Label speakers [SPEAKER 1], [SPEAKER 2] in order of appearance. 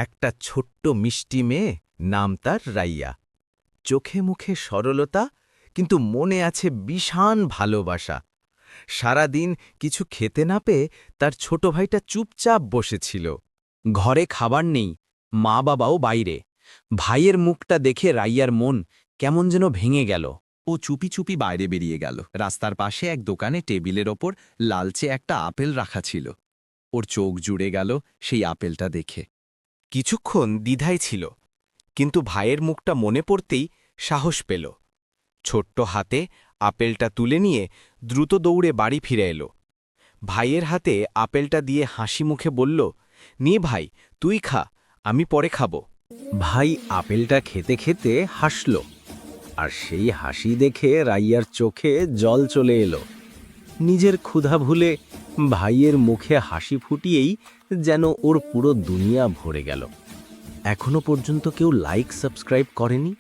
[SPEAKER 1] একটা ছোট্ট মিষ্টি মেয়ে, নাম তার রাইয়া। চোখে মুখে সরলতা, কিন্তু মনে আছে ভীষণ ভালোবাসা। সারাদিন কিছু খেতে না পেয়ে তার ছোট ভাইটা চুপচাপ বসেছিল।
[SPEAKER 2] ঘরে খাবার নেই, মা বাবাও বাইরে। ভাইয়ের মুখটা দেখে রাইয়ার মন কেমন যেন ভেঙে গেল।
[SPEAKER 3] ও চুপি চুপি বাইরে বেরিয়ে গেল। রাস্তার পাশে এক দোকানে টেবিলের ওপর লালচে একটা আপেল রাখা ছিল। ওর চোখ জুড়ে গেল সেই আপেলটা দেখে।
[SPEAKER 1] কিছুক্ষণ দ্বিধায় ছিল, কিন্তু ভাইয়ের মুখটা মনে পড়তেই সাহস পেল। ছোট্ট হাতে আপেলটা তুলে নিয়ে দ্রুত দৌড়ে বাড়ি ফিরে এলো। ভাইয়ের হাতে আপেলটা দিয়ে হাসি মুখে বলল, নিয়ে ভাই, তুই খা, আমি পরে খাব। ভাই আপেলটা খেতে খেতে হাসল, আর সেই হাসি দেখে রাইয়ার চোখে জল চলে এলো। নিজের ক্ষুধা ভুলে ভাইয়ের মুখে হাসি ফুটিয়েই যেন ওর পুরো দুনিয়া ভরে গেল। এখনো পর্যন্ত কেউ লাইক সাবস্ক্রাইব করেনি?